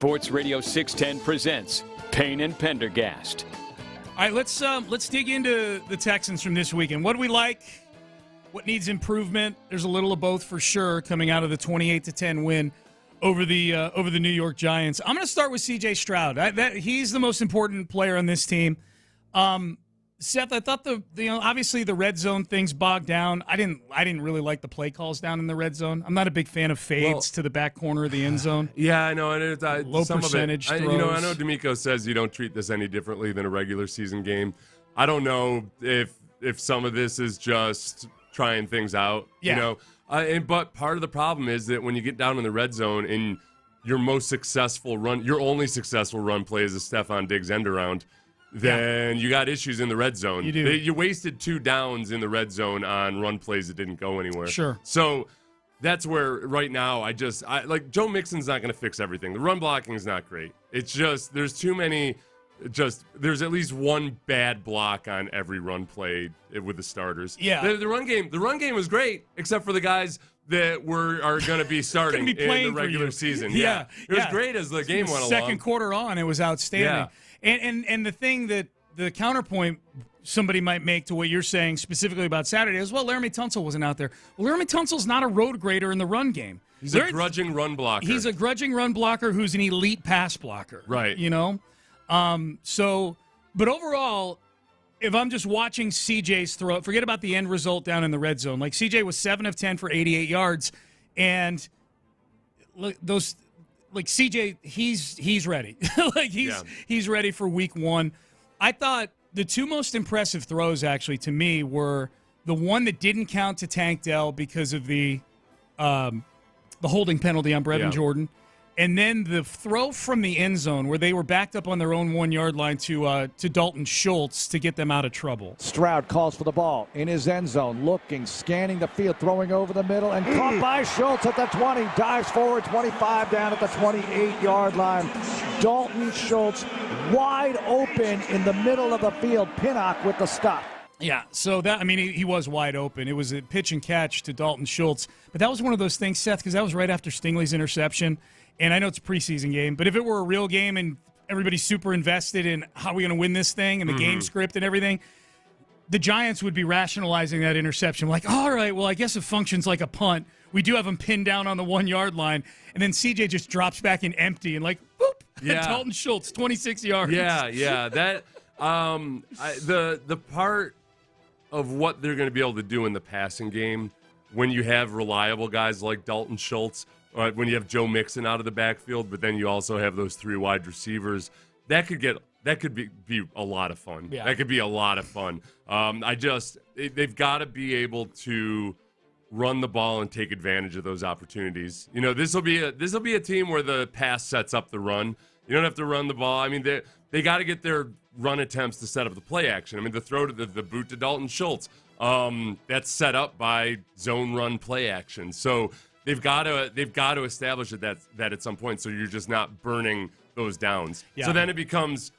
Sports Radio 610 presents Payne and Pendergast. All right, let's dig into the Texans from this weekend. What do we like? What needs improvement? There's a little of both for sure coming out of the 28-10 win over the New York Giants. I'm going to start with C.J. Stroud. He's the most important player on this team. Seth, I thought obviously the red zone things bogged down. I didn't really like the play calls down in the red zone. I'm not a big fan of fades to the back corner of the end zone. Yeah, I know. And low some percentage of it, throws. I know D'Amico says you don't treat this any differently than a regular season game. I don't know if some of this is just trying things out. Yeah. But part of the problem is that when you get down in the red zone and your only successful run play is a Stephon Diggs end around, then you got issues in the red zone. You do. You wasted 2 downs in the red zone on run plays that didn't go anywhere. Sure. So that's where right now I like Joe Mixon's not going to fix everything. The run blocking is not great. It's just there's too many. There's at least one bad block on every run play with the starters. Yeah. The run game was great, except for the guys that are going to be starting in the regular season. Yeah. It was great as the game went along. Second quarter on, it was outstanding. And the thing that the counterpoint somebody might make to what you're saying specifically about Saturday is, well, Laramie Tunsil wasn't out there. Well, Laramie Tunsil's not a road grader in the run game. He's a grudging run blocker. He's a grudging run blocker who's an elite pass blocker. Right. But overall, if I'm just watching CJ's throw, forget about the end result down in the red zone. Like CJ was 7 of 10 for 88 yards, and CJ, he's ready. He's ready for week 1. I thought the 2 most impressive throws actually to me were the one that didn't count to Tank Dell because of the holding penalty on Brevin Jordan. And then the throw from the end zone where they were backed up on their own 1-yard line to Dalton Schultz to get them out of trouble. Stroud calls for the ball in his end zone, looking, scanning the field, throwing over the middle, and caught by Schultz at the 20. Dives forward, 25 down at the 28-yard line. Dalton Schultz wide open in the middle of the field. Pinnock with the stop. Yeah, so he was wide open. It was a pitch and catch to Dalton Schultz. But that was one of those things, Seth, because that was right after Stingley's interception. And I know it's a preseason game, but if it were a real game and everybody's super invested in how we're going to win this thing and the game script and everything, the Giants would be rationalizing that interception. Like, all right, well, I guess it functions like a punt. We do have him pinned down on the 1-yard line. And then CJ just drops back in empty and like, whoop, Dalton Schultz, 26 yards. Yeah. That the part of what they're going to be able to do in the passing game when you have reliable guys like Dalton Schultz, when you have Joe Mixon out of the backfield, but then you also have those 3 wide receivers, that could be a lot of fun. Yeah. That could be a lot of fun. They've got to be able to run the ball and take advantage of those opportunities. This will be a team where the pass sets up the run. You don't have to run the ball. I mean, they got to get their run attempts to set up the play action. I mean, the throw to the boot to Dalton Schultz, that's set up by zone run play action. So they've got to establish that at some point, so you're just not burning those downs. Yeah. So then it becomes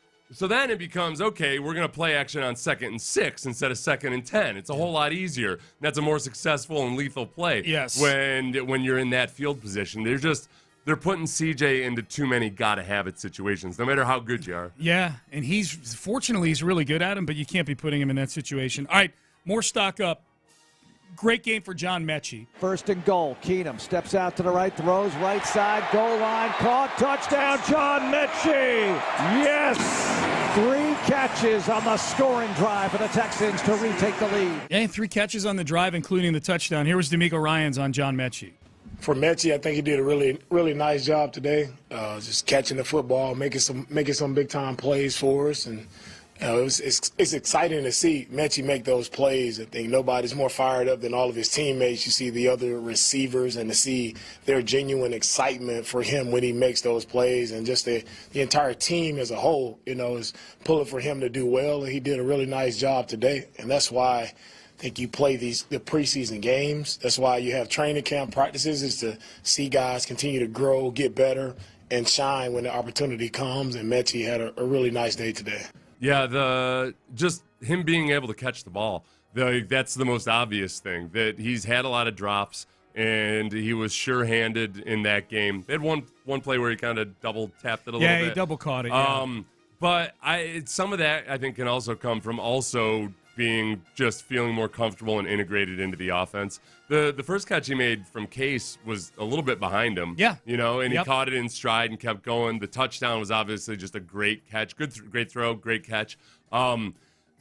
okay, we're going to play action on 2nd and 6 instead of 2nd and 10. It's a whole lot easier. That's a more successful and lethal play. Yes. When you're in that field position, they're putting CJ into too many gotta-have-it situations, no matter how good you are. Yeah, and fortunately he's really good at them, but you can't be putting him in that situation. All right, more stock up. Great game for John Mechie. 1st and goal. Keenum steps out to the right, throws right side, goal line, caught, touchdown, John Mechie! Yes! 3 catches on the scoring drive for the Texans to retake the lead. Yeah, 3 catches on the drive, including the touchdown. Here was D'Amico Ryans on John Mechie. For Mechie, I think he did a really, really nice job today, just catching the football, making some big-time plays for us, and it's exciting to see Mechie make those plays. I think nobody's more fired up than all of his teammates. You see the other receivers and to see their genuine excitement for him when he makes those plays, and just the entire team as a whole, is pulling for him to do well, and he did a really nice job today, and that's why I think you play the preseason games. That's why you have training camp practices, is to see guys continue to grow, get better, and shine when the opportunity comes. And Mechie had a really nice day today. Yeah, just him being able to catch the ball, that's the most obvious thing. That he's had a lot of drops. and he was sure-handed in that game. They had one play where he kind of double-tapped it a little bit. Yeah, he double-caught it, yeah. But some of that, I think, can also come from also feeling more comfortable and integrated into the offense. The first catch he made from Case was a little bit behind him. Yeah. And he caught it in stride and kept going. The touchdown was obviously just a great catch. Great throw, great catch.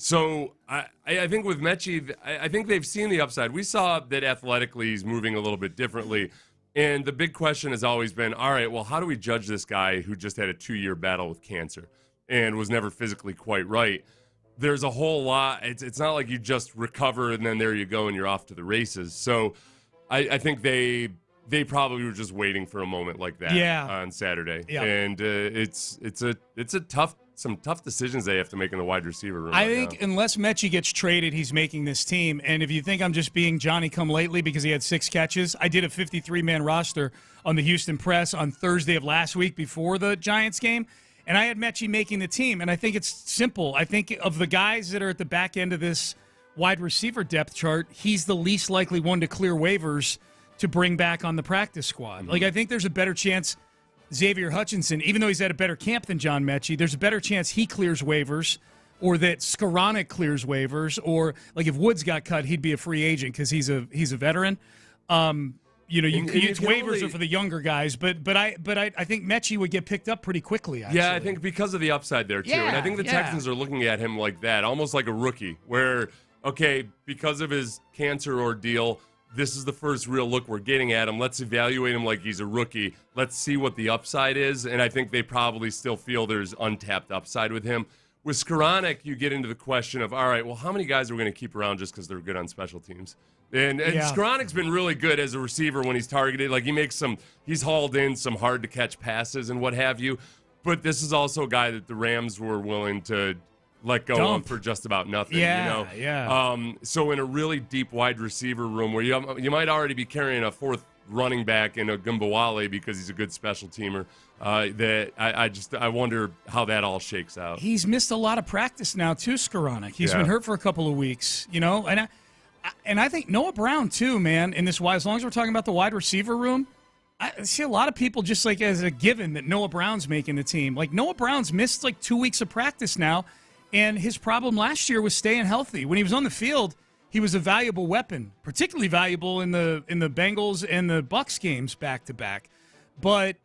So I think with Mechie, I think they've seen the upside. We saw that athletically he's moving a little bit differently. And the big question has always been, all right, well, how do we judge this guy who just had a 2-year battle with cancer and was never physically quite right? There's a whole lot. It's not like you just recover and then there you go and you're off to the races. So I think they probably were just waiting for a moment like that on Saturday. Yeah. And it's some tough decisions they have to make in the wide receiver room. I think unless Mechie gets traded, he's making this team. And if you think I'm just being Johnny-come-lately because he had 6 catches, I did a 53-man roster on the Houston Press on Thursday of last week before the Giants game. And I had Mechie making the team, and I think it's simple. I think of the guys that are at the back end of this wide receiver depth chart, he's the least likely one to clear waivers to bring back on the practice squad. Like, I think there's a better chance Xavier Hutchinson, even though he's at a better camp than John Mechie, there's a better chance he clears waivers or that Skoranek clears waivers, or, like, if Woods got cut, he'd be a free agent because he's a veteran. Waivers are for the younger guys, but I think Mechie would get picked up pretty quickly, actually. Yeah, I think because of the upside there, too. And I think the Texans are looking at him like that, almost like a rookie, where, okay, because of his cancer ordeal, this is the first real look we're getting at him. Let's evaluate him like he's a rookie. Let's see what the upside is, and I think they probably still feel there's untapped upside with him. With Skoranek, you get into the question of, all right, well, how many guys are we going to keep around just because they're good on special teams? And Skoranek's been really good as a receiver when he's targeted. Like, he's hauled in some hard-to-catch passes and what have you. But this is also a guy that the Rams were willing to let go of for just about nothing. So in a really deep wide receiver room where you might already be carrying a fourth running back in a Gumbawale because he's a good special teamer, I wonder how that all shakes out. He's missed a lot of practice now, too, Skoranek. He's been hurt for a couple of weeks, and I think Noah Brown, too, man, in this, as long as we're talking about the wide receiver room, I see a lot of people just like as a given that Noah Brown's making the team. Like, Noah Brown's missed like 2 weeks of practice now, and his problem last year was staying healthy. When he was on the field, he was a valuable weapon, particularly valuable in the Bengals and the Bucs games back-to-back. But,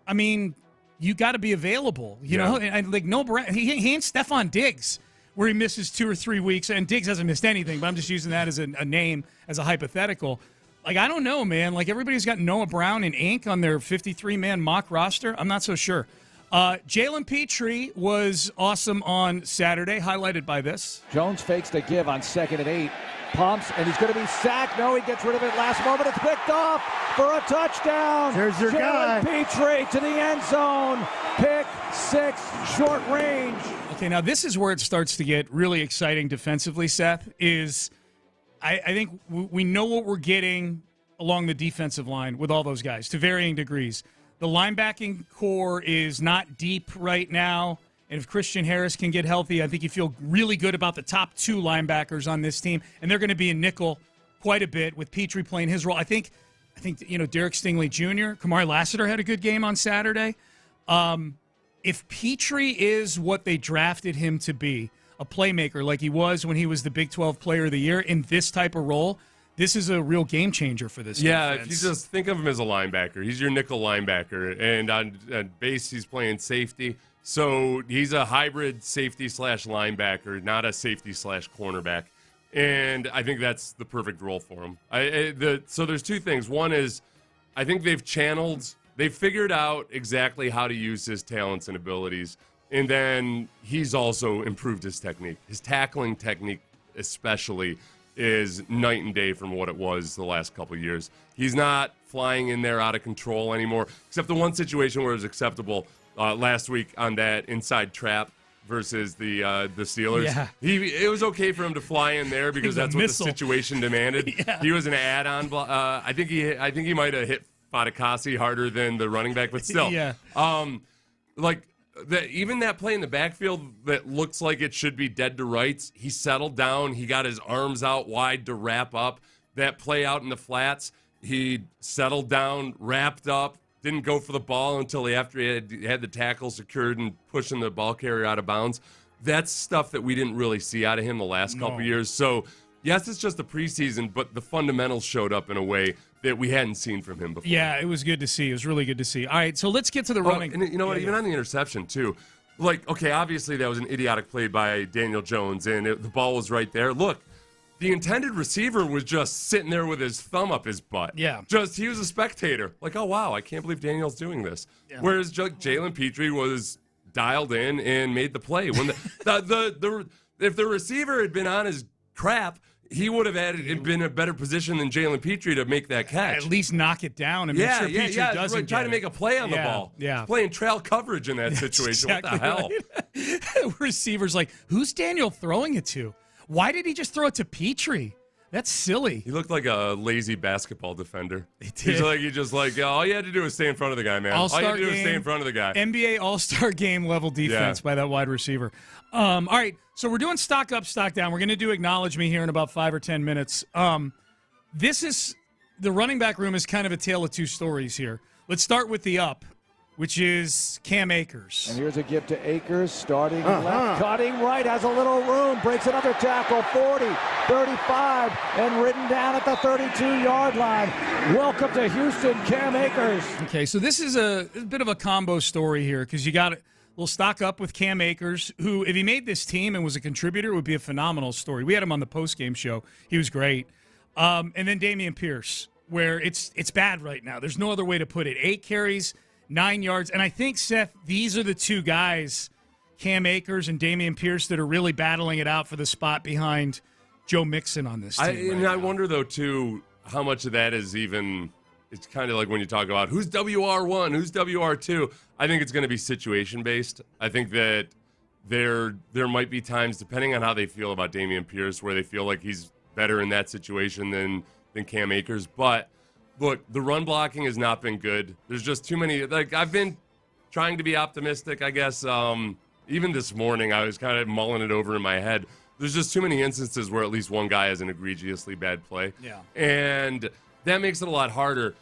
I mean, you got to be available, you know? And like Noah Brown, he ain't Stephon Diggs, where he misses 2 or 3 weeks, and Diggs hasn't missed anything, but I'm just using that as a name, as a hypothetical. Like, I don't know, man. Like, everybody's got Noah Brown and ink on their 53-man mock roster. I'm not so sure. Jalen Petrie was awesome on Saturday, highlighted by this. Jones fakes the give on 2nd and 8. Pumps, and he's going to be sacked. No, he gets rid of it last moment. It's picked off for a touchdown. There's your guy. Petrie to the end zone. Pick 6, short range. Okay, now this is where it starts to get really exciting defensively, Seth, is I think we know what we're getting along the defensive line with all those guys to varying degrees. The linebacking core is not deep right now, and if Christian Harris can get healthy, I think you feel really good about the top 2 linebackers on this team, and they're going to be in nickel quite a bit with Petrie playing his role. I think Derek Stingley Jr., Kamari Lassiter had a good game on Saturday. If Petrie is what they drafted him to be, a playmaker like he was when he was the Big 12 Player of the Year in this type of role, this is a real game changer for this defense. If you just think of him as a linebacker, he's your nickel linebacker, and on base he's playing safety. So he's a hybrid safety/linebacker, not a safety/cornerback. And I think that's the perfect role for him. So there's 2 things. One is I think they've figured out exactly how to use his talents and abilities. And then he's also improved his technique. His tackling technique especially is night and day from what it was the last couple of years. He's not flying in there out of control anymore, except the one situation where it was acceptable last week on that inside trap versus the Steelers. Yeah. It was okay for him to fly in there because that's what the situation demanded. He was an add-on. I think he might have hit Fadakasi harder than the running back, but still. Even that play in the backfield that looks like it should be dead to rights, he settled down. He got his arms out wide to wrap up. That play out in the flats, he settled down, wrapped up, didn't go for the ball until after he had the tackle secured and pushing the ball carrier out of bounds. That's stuff that we didn't really see out of him the last couple years. So, yes, it's just the preseason, but the fundamentals showed up in a way that we hadn't seen from him before. Yeah, it was good to see. It was really good to see. All right, so let's get to the running. And you know what? Even on the interception, too. Like, okay, obviously that was an idiotic play by Daniel Jones, and the ball was right there. Look, the intended receiver was just sitting there with his thumb up his butt. Yeah. He was a spectator. Like, oh, wow, I can't believe Daniel's doing this. Yeah. Whereas Jalen Petrie was dialed in and made the play. When if the receiver had been on his crap, he would have been in a better position than Jalen Petrie to make that catch. At least knock it down and make sure Petrie doesn't try to make a play on the ball. Yeah. He's playing trail coverage in that situation. Exactly what the hell? Right. Receiver's like, who's Daniel throwing it to? Why did he just throw it to Petrie? That's silly. He looked like a lazy basketball defender. He did. He's just like, all you had to do was stay in front of the guy, man. All you had to do was stay in front of the guy. NBA All-Star Game level defense by that wide receiver. All right, so we're doing stock up, stock down. We're going to do acknowledge me here in about 5 or 10 minutes. This is the running back room is kind of a tale of two stories here. Let's start with the up, which is Cam Akers. And here's a gift to Akers, starting left, cutting right, has a little room, breaks another tackle, 40, 35, and ridden down at the 32-yard line. Welcome to Houston, Cam Akers. Okay, so this is a bit of a combo story here because you got a little stock up with Cam Akers, who, if he made this team and was a contributor, would be a phenomenal story. We had him on the post-game show. He was great. And then Damen Pierce, where it's bad right now. There's no other way to put it. 8 carries, 9 yards. And I think, Seth, these are the two guys, Cam Akers and Damen Pierce, that are really battling it out for the spot behind Joe Mixon on this team. I wonder, though, too, how much of that is even – it's kind of like when you talk about who's WR1, who's WR2. I think it's going to be situation-based. I think that there might be times, depending on how they feel about Damen Pierce, where they feel like he's better in that situation than Cam Akers. But look, the run blocking has not been good. There's just too many. Like, I've been trying to be optimistic, I guess. Even this morning, I was kind of mulling it over in my head. There's just too many instances where at least one guy has an egregiously bad play. Yeah. And that makes it a lot harder.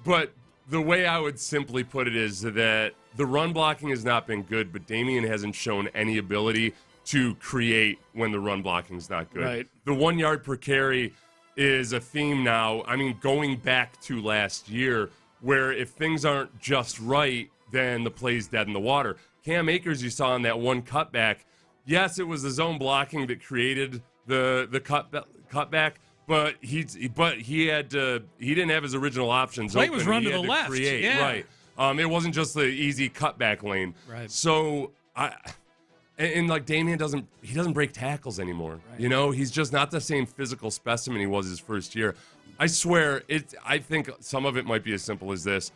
But the way I would simply put it is that the run blocking has not been good, but Damen hasn't shown any ability to create when the run blocking is not good. Right. The 1 yard per carry is a theme now. I mean, going back to last year, where if things aren't just right, then the play's dead in the water. Cam Akers, you saw in that one cutback, yes, it was the zone blocking that created the cutback, but he didn't have his original options. Play open. was run he to the had left. Create, yeah. Right. It wasn't just the easy cutback lane. Right. So and like Damen doesn't break tackles anymore. Right. You know, he's just not the same physical specimen he was his first year. I swear, I think some of it might be as simple as this.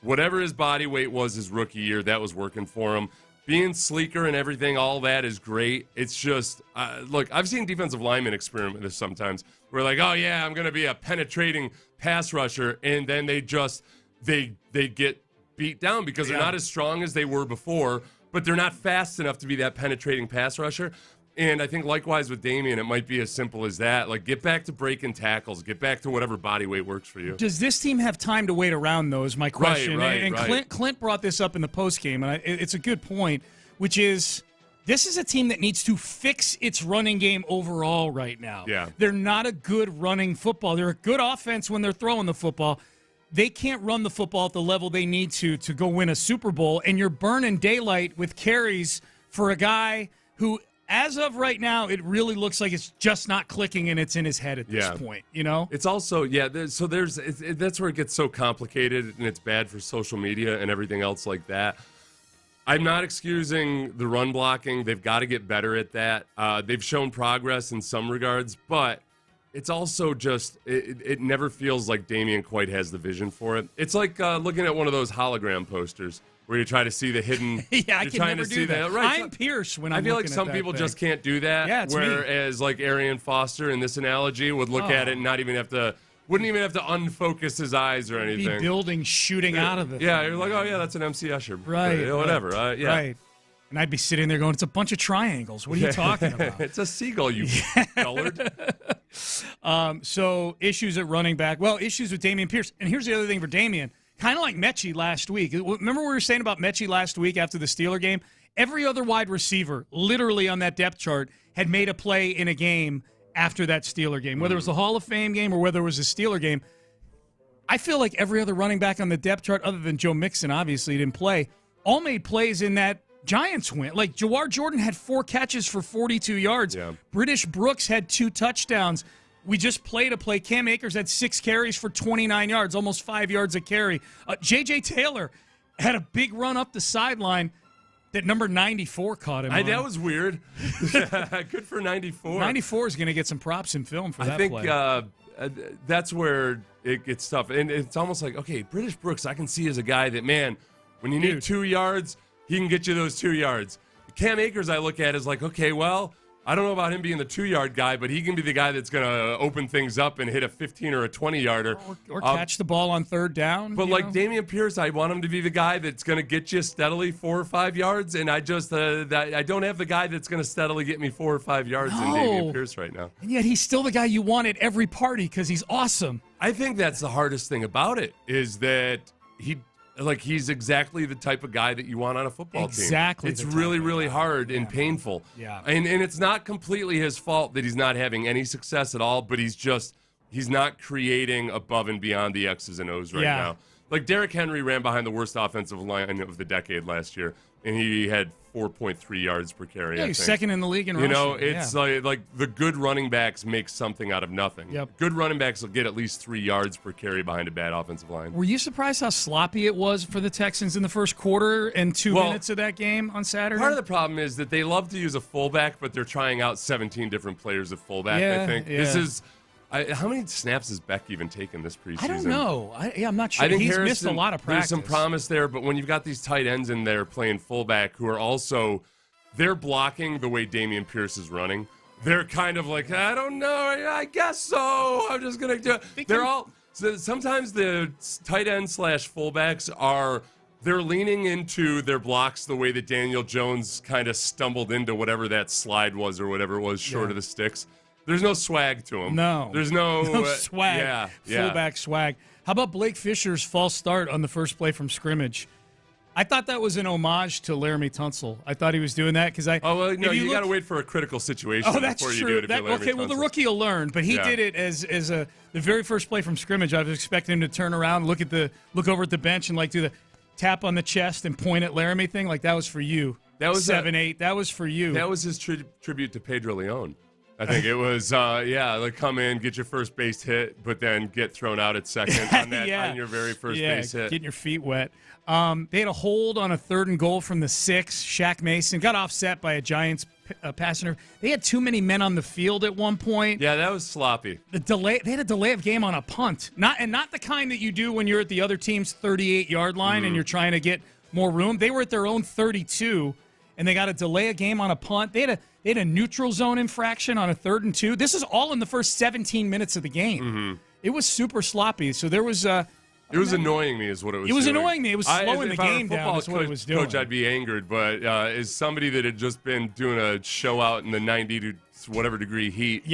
Whatever his body weight was his rookie year, that was working for him. Being sleeker and everything, all that is great. It's just, look, I've seen defensive linemen experiment this sometimes. We're like, oh, yeah, I'm going to be a penetrating pass rusher. And then they get beat down because they're not as strong as they were before, but they're not fast enough to be that penetrating pass rusher. And I think likewise with Damen, it might be as simple as that. Like, get back to breaking tackles. Get back to whatever body weight works for you. Does this team have time to wait around, though, is my question. Right. Clint brought this up in the postgame, and it's a good point, which is this is a team that needs to fix its running game overall right now. Yeah. They're not a good running football. They're a good offense when they're throwing the football. They can't run the football at the level they need to go win a Super Bowl, and you're burning daylight with carries for a guy who – as of right now, it really looks like it's just not clicking and it's in his head at this point, you know? It's also, that's where it gets so complicated and it's bad for social media and everything else like that. I'm not excusing the run blocking. They've got to get better at that. They've shown progress in some regards, but it's also just, it never feels like Damen quite has the vision for it. It's like looking at one of those hologram posters where you try to see the hidden. Yeah, I can never do that. Right. I'm Pierce when I'm I feel like looking some at that people thing. just can't do that. Yeah, it's whereas like Arian Foster in this analogy would look at it and wouldn't even have to unfocus his eyes or anything. Be building shooting out of it. Yeah, you're like, oh yeah, that's an MC Escher. Right. Whatever. Yeah. Right. And I'd be sitting there going, it's a bunch of triangles. What are you talking about? It's a seagull, you dullard. So issues at running back. Well, issues with Damen Pierce. And here's the other thing for Damen. Kind of like Mechie last week. Remember what we were saying about Mechie last week after the Steeler game? Every other wide receiver, literally on that depth chart, had made a play in a game after that Steeler game, whether it was the Hall of Fame game or whether it was a Steeler game. I feel like every other running back on the depth chart, other than Joe Mixon, obviously didn't play, all made plays in that Giants win. Like Jawar Jordan had 4 catches for 42 yards. Yeah. British Brooks had 2 touchdowns. We just played a play. Cam Akers had 6 carries for 29 yards, almost 5 yards a carry. J.J. Taylor had a big run up the sideline that number 94 caught him on. That was weird. Good for 94. 94 is going to get some props in film for that play. I think that's where it gets tough. And it's almost like, okay, British Brooks, I can see as a guy that, man, when you need 2 yards, he can get you those 2 yards. Cam Akers, I look at as like, okay, well, I don't know about him being the 2-yard guy, but he can be the guy that's going to open things up and hit a 15 or a 20-yarder. Or catch the ball on third down. But like Damen Pierce, I want him to be the guy that's going to get you steadily 4 or 5 yards, and I just I don't have the guy that's going to steadily get me 4 or 5 yards in Damen Pierce right now. And yet he's still the guy you want at every party because he's awesome. I think that's the hardest thing about it is that he's exactly the type of guy that you want on a football team. Exactly. It's really, really hard and painful. Yeah. And it's not completely his fault that he's not having any success at all, but he's not creating above and beyond the X's and O's right now. Like Derrick Henry ran behind the worst offensive line of the decade last year, and he had 4.3 yards per carry. Yeah, he's second in the league in rushing. You know, it's like the good running backs make something out of nothing. Yep. Good running backs will get at least 3 yards per carry behind a bad offensive line. Were you surprised how sloppy it was for the Texans in the first quarter and 2 minutes of that game on Saturday? Part of the problem is that they love to use a fullback, but they're trying out 17 different players at fullback, I think. This is... how many snaps has Beck even taken this preseason? I don't know. I'm not sure. I think He's missed a lot of practice. There's some promise there, but when you've got these tight ends in there playing fullback who are also, they're blocking the way Damen Pierce is running. They're kind of like, I don't know, I guess so. I'm just going to do it. They're all, so sometimes the tight end / fullbacks they're leaning into their blocks the way that Daniel Jones kind of stumbled into whatever that slide was or whatever it was short of the sticks. There's no swag to him. No. There's no swag. Fullback swag. How about Blake Fisher's false start on the first play from scrimmage? I thought that was an homage to Laramie Tunsil. I thought he was doing that because you got to wait for a critical situation before you do it. Well, the rookie will learn, but he did it as the very first play from scrimmage. I was expecting him to turn around, look over at the bench, and do the tap on the chest and point at Laramie thing. Like that was for you. That was 7-8. That was for you. That was his tribute to Pedro Leon. I think it was, like come in, get your first base hit, but then get thrown out at second on your very first base hit. Getting your feet wet. They had a hold on a 3rd and goal from the 6. Shaq Mason got offset by a Giants passer. They had too many men on the field at one point. Yeah, that was sloppy. They had a delay of game on a punt, not the kind that you do when you're at the other team's 38-yard line and you're trying to get more room. They were at their own 32. And they got a delay a game on a punt. They had a neutral zone infraction on a 3rd and 2. This is all in the first 17 minutes of the game. Mm-hmm. It was super sloppy. So there was it was annoying me is what it was doing. It was annoying me. It was slowing the game down. That's what it was doing. Coach, I'd be angered. But as somebody that had just been doing a show out in the 90 to whatever degree heat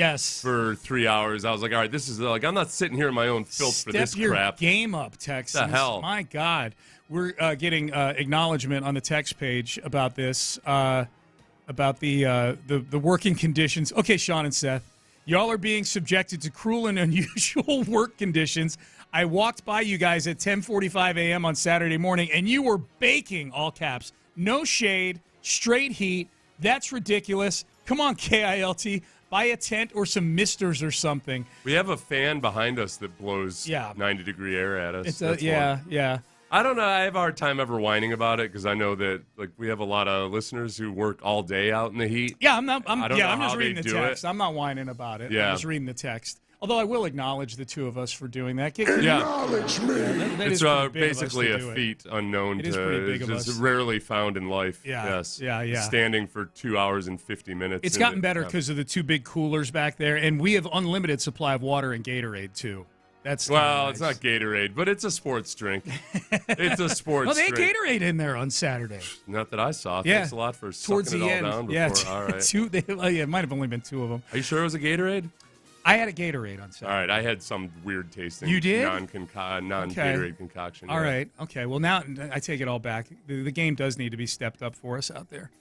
for 3 hours, I was like, all right, this is like, I'm not sitting here in my own filth for this crap. Step your game up, Texans. The hell? My God. We're getting acknowledgement on the text page about this, about the working conditions. Okay, Sean and Seth, y'all are being subjected to cruel and unusual work conditions. I walked by you guys at 10:45 a.m. on Saturday morning, and you were baking, all caps. No shade, straight heat. That's ridiculous. Come on, KILT. Buy a tent or some misters or something. We have a fan behind us that blows 90-degree air at us. Yeah. I don't know. I have a hard time ever whining about it because I know that we have a lot of listeners who work all day out in the heat. Yeah, I'm just reading the text. I'm not whining about it. Yeah. I'm just reading the text. Although I will acknowledge the two of us for doing that. Acknowledge me. It's basically a feat unknown to just rarely found in life. Yeah. Yes. Yeah. Standing for 2 hours and 50 minutes. It's gotten better because of the 2 big coolers back there, and we have unlimited supply of water and Gatorade too. That's nice. It's not Gatorade, but it's a sports drink. It's a sports drink. They had Gatorade in there on Saturday. Not that I saw. Yeah. Thanks a lot for sucking it all down before. Yeah, all right. It might have only been 2 of them. Are you sure it was a Gatorade? I had a Gatorade on Saturday. All right, I had some weird tasting. You did? Non-Gatorade concoction. All right. Okay. Well, now I take it all back. The game does need to be stepped up for us out there.